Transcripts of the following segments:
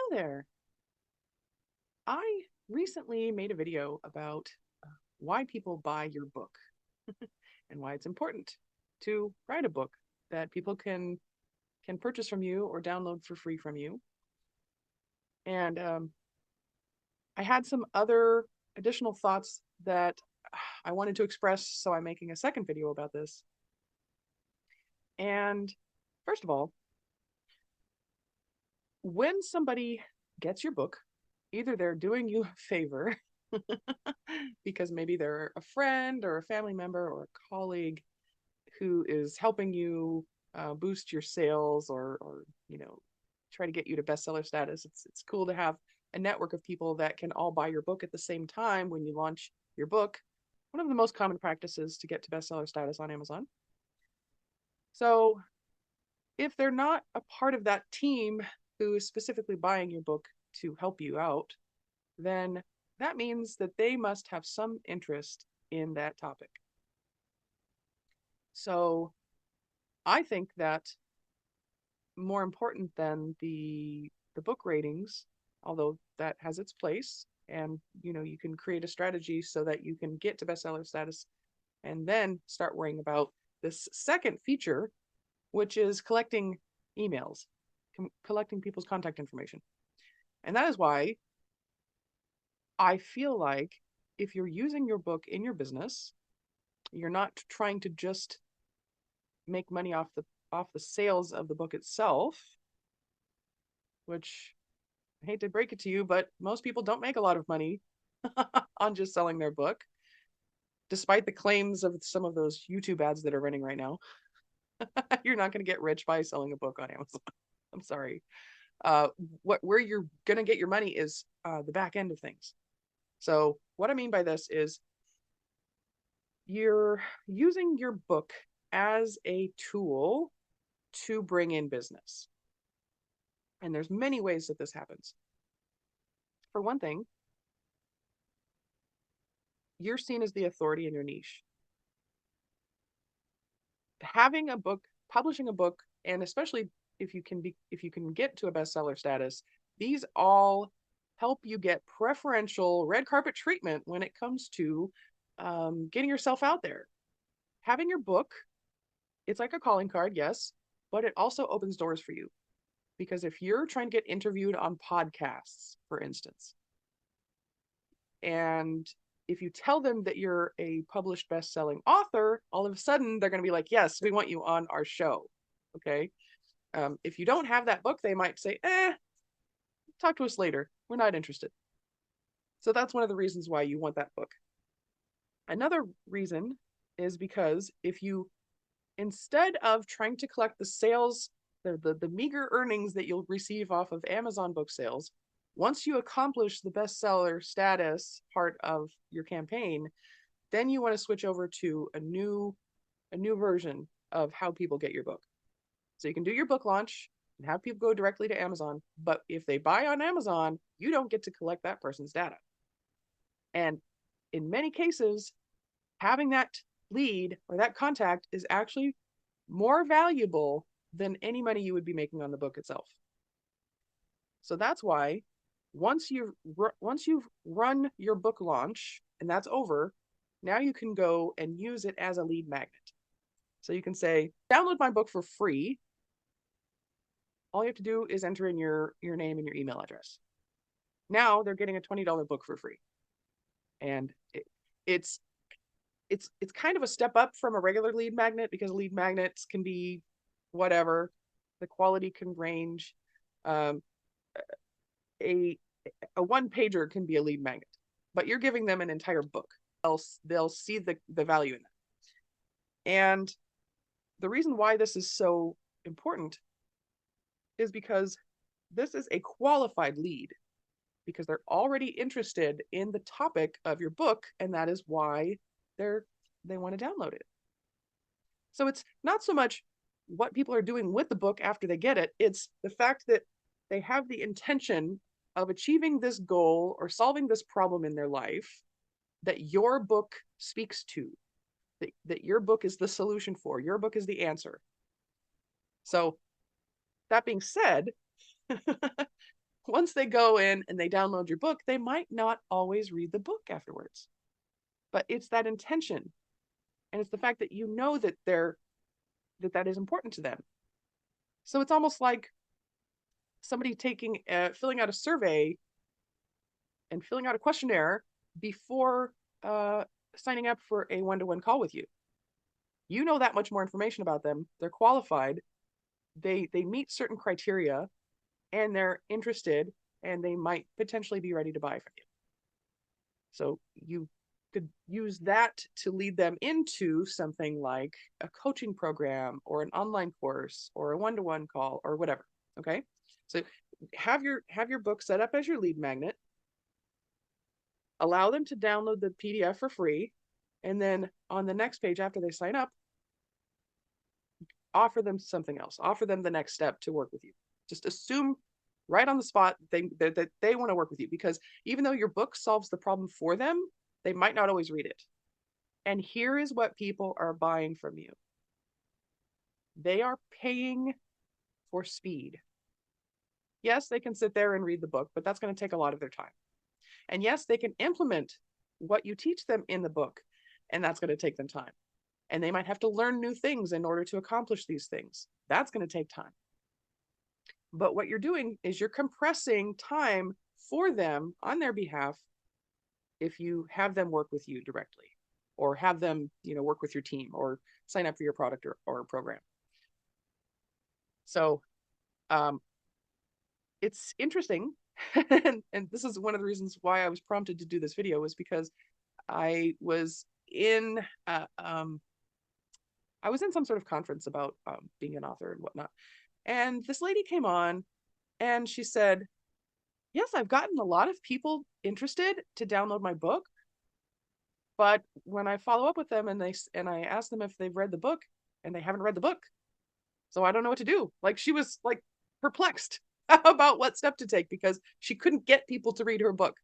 Hello there. I recently made a video about why people buy your book and why it's important to write a book that people can purchase from you or download for free from you. And I had some other additional thoughts that I wanted to express, so I'm making a second video about this. And first of all, when somebody gets your book, either they're doing you a favor because maybe they're a friend or a family member or a colleague who is helping you boost your sales or try to get you to bestseller status. It's cool to have a network of people that can all buy your book at the same time when you launch your book. One of the most common practices to get to bestseller status on Amazon. So if they're not a part of that team who is specifically buying your book to help you out, then that means that they must have some interest in that topic. So I think that more important than the book ratings, although that has its place, and you can create a strategy so that you can get to bestseller status and then start worrying about this second feature, which is collecting emails, collecting people's contact information. And that is why I feel like if you're using your book in your business, you're not trying to just make money off the sales of the book itself, which I hate to break it to you, but most people don't make a lot of money on just selling their book, despite the claims of some of those YouTube ads that are running right now. You're not going to get rich by selling a book on Amazon. I'm sorry. Where you're going to get your money is the back end of things. So what I mean by this is you're using your book as a tool to bring in business. And there's many ways that this happens. For one thing, you're seen as the authority in your niche. Having a book, publishing a book, and especially if you can get to a bestseller status, these all help you get preferential red carpet treatment when it comes to getting yourself out there. Having your book, it's like a calling card, yes, but it also opens doors for you. Because if you're trying to get interviewed on podcasts, for instance, and if you tell them that you're a published best-selling author, all of a sudden they're going to be like, yes, we want you on our show. Okay. If you don't have that book, they might say, talk to us later. We're not interested. So that's one of the reasons why you want that book. Another reason is because if you, instead of trying to collect the sales, the meager earnings that you'll receive off of Amazon book sales, once you accomplish the bestseller status part of your campaign, then you want to switch over to a new version of how people get your book. So you can do your book launch and have people go directly to Amazon, but if they buy on Amazon, you don't get to collect that person's data. And in many cases, having that lead or that contact is actually more valuable than any money you would be making on the book itself. So that's why once you've run your book launch and that's over, now you can go and use it as a lead magnet. So you can say, download my book for free. All you have to do is enter in your name and your email address. Now they're getting a $20 book for free. And it's kind of a step up from a regular lead magnet, because lead magnets can be whatever. The quality can range. A one pager can be a lead magnet, but you're giving them an entire book. They'll see the value in that. And the reason why this is so important is because this is a qualified lead, because they're already interested in the topic of your book, and that is why they want to download it. So it's not so much what people are doing with the book after they get it, it's the fact that they have the intention of achieving this goal or solving this problem in their life that your book speaks to, that your book is the solution for, your book is the answer. So that being said, once they go in and they download your book, they might not always read the book afterwards. But it's that intention. And it's the fact that you know that that is important to them. So it's almost like somebody filling out a survey and filling out a questionnaire before signing up for a one-to-one call with you. You know that much more information about them. They're qualified. They meet certain criteria, and they're interested, and they might potentially be ready to buy from you. So you could use that to lead them into something like a coaching program or an online course or a one-to-one call or whatever. Okay. So have your book set up as your lead magnet, allow them to download the PDF for free. And then on the next page after they sign up, offer them something else, offer them the next step to work with you. Just assume right on the spot that they want to work with you, because even though your book solves the problem for them, they might not always read it. And here is what people are buying from you. They are paying for speed. Yes, they can sit there and read the book, but that's going to take a lot of their time. And yes, they can implement what you teach them in the book, and that's going to take them time. And they might have to learn new things in order to accomplish these things. That's going to take time. But what you're doing is you're compressing time for them on their behalf if you have them work with you directly, or have them, work with your team, or sign up for your product or program. So it's interesting. and this is one of the reasons why I was prompted to do this video, was because I was in some sort of conference about being an author and whatnot. And this lady came on and she said, yes, I've gotten a lot of people interested to download my book. But when I follow up with them and I ask them if they've read the book, and they haven't read the book. So I don't know what to do. Like, she was like perplexed about what step to take because she couldn't get people to read her book.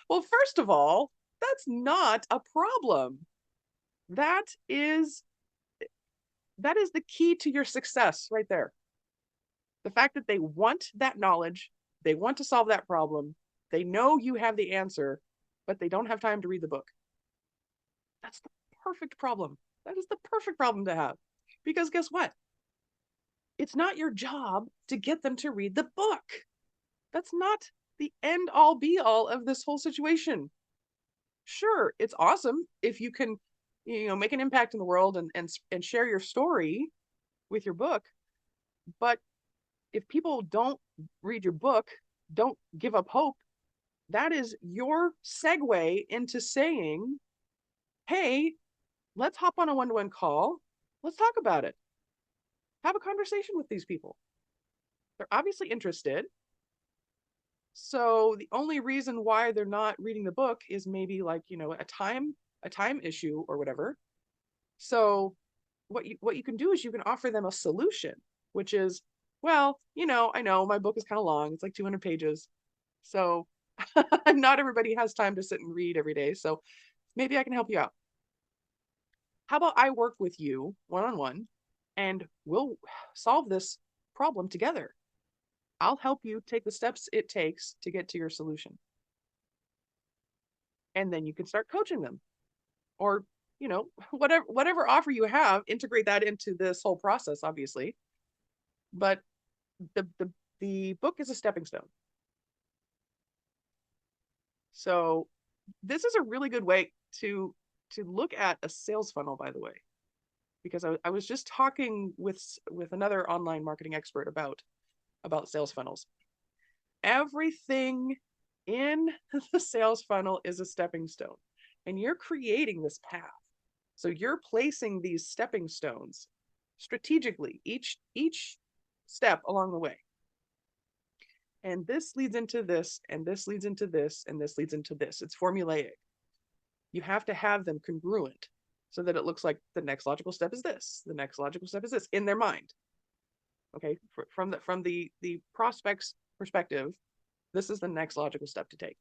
Well, first of all, that's not a problem. That is the key to your success right there. The fact that they want that knowledge, they want to solve that problem, they know you have the answer, but they don't have time to read the book. That's the perfect problem. That is the perfect problem to have. Because guess what? It's not your job to get them to read the book. That's not the end all be all of this whole situation. Sure, it's awesome if you can, make an impact in the world and share your story with your book. But if people don't read your book, don't give up hope, that is your segue into saying, hey, let's hop on a one-to-one call. Let's talk about it. Have a conversation with these people. They're obviously interested. So the only reason why they're not reading the book is maybe like, a time issue or whatever. So what you can do is you can offer them a solution, which is, well, I know my book is kind of long. It's like 200 pages. So not everybody has time to sit and read every day. So maybe I can help you out. How about I work with you one-on-one and we'll solve this problem together. I'll help you take the steps it takes to get to your solution. And then you can start coaching them. Or, whatever offer you have, integrate that into this whole process, obviously. But the book is a stepping stone. So this is a really good way to look at a sales funnel, by the way, because I was just talking with another online marketing expert about sales funnels. Everything in the sales funnel is a stepping stone, and you're creating this path. So you're placing these stepping stones strategically, each step along the way. And this leads into this, and this leads into this, and this leads into this. It's formulaic. You have to have them congruent so that it looks like the next logical step is this, the next logical step is this in their mind. Okay, from the prospect's perspective, this is the next logical step to take.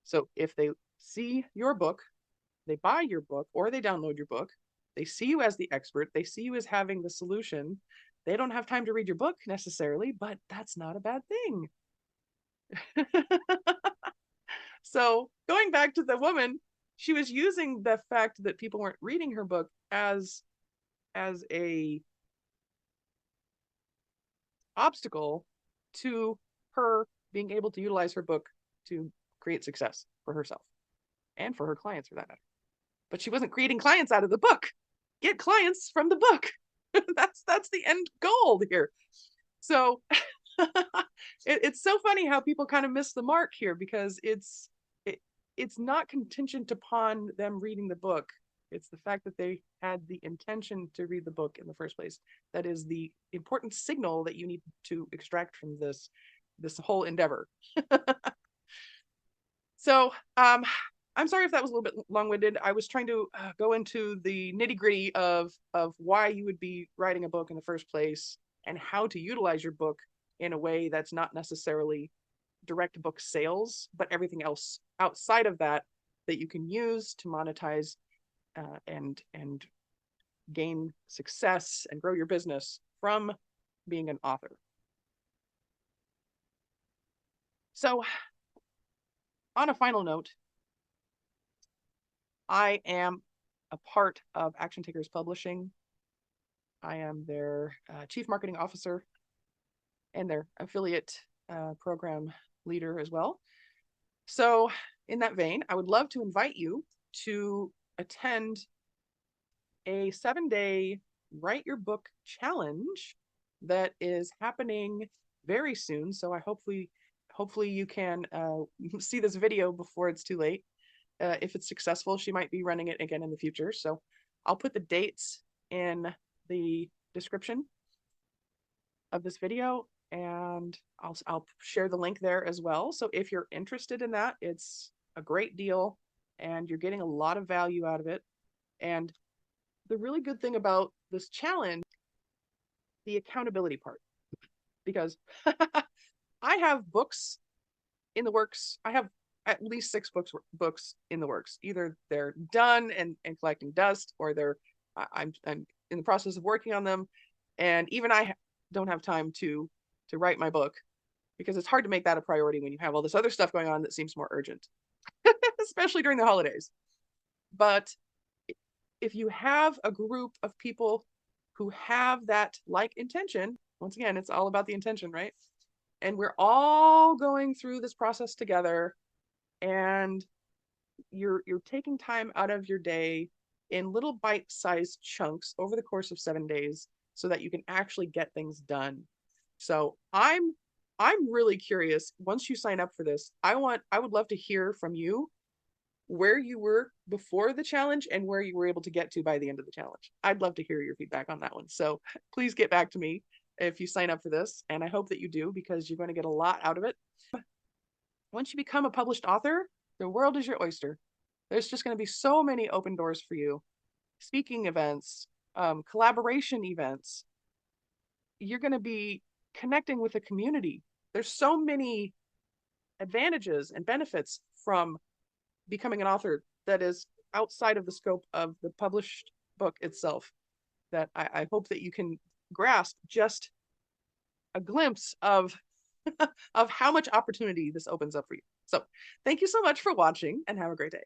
So if they see your book, they buy your book, or they download your book, they see you as the expert, they see you as having the solution, They don't have time to read your book necessarily, but that's not a bad thing. So going back to the woman, she was using the fact that people weren't reading her book as a obstacle to her being able to utilize her book to create success for herself and for her clients for that matter. But she wasn't creating clients out of the book. Get clients from the book. That's the end goal here. So it's so funny how people kind of miss the mark here, because it's not contingent upon them reading the book. It's the fact that they had the intention to read the book in the first place. That is the important signal that you need to extract from this whole endeavor. So I'm sorry if that was a little bit long-winded. I was trying to go into the nitty-gritty of why you would be writing a book in the first place and how to utilize your book in a way that's not necessarily direct book sales, but everything else outside of that that you can use to monetize and gain success and grow your business from being an author. So on a final note, I am a part of Action Takers Publishing. I am their chief marketing officer and their affiliate program leader as well. So in that vein, I would love to invite you to attend a 7-day Write Your Book challenge that is happening very soon. So I hopefully you can see this video before it's too late. If it's successful, she might be running it again in the future. So I'll put the dates in the description of this video, and I'll share the link there as well. So if you're interested in that, it's a great deal and you're getting a lot of value out of it. And the really good thing about this challenge, the accountability part, because I have books in the works. I have at least 6 books in the works. Either they're done and collecting dust, or I'm in the process of working on them. And even I don't have time to write my book, because it's hard to make that a priority when you have all this other stuff going on that seems more urgent, especially during the holidays. But if you have a group of people who have that like intention, once again, it's all about the intention, right? And we're all going through this process together, and you're taking time out of your day in little bite-sized chunks over the course of 7 days so that you can actually get things done. So I'm really curious, once you sign up for this, I would love to hear from you where you were before the challenge and where you were able to get to by the end of the challenge. I'd love to hear your feedback on that one. So please get back to me if you sign up for this, and I hope that you do, because you're going to get a lot out of it. Once you become a published author, the world is your oyster. There's just going to be so many open doors for you. Speaking events, collaboration events. You're going to be connecting with a community. There's so many advantages and benefits from becoming an author that is outside of the scope of the published book itself, that I hope that you can grasp just a glimpse of of how much opportunity this opens up for you. So thank you so much for watching, and have a great day.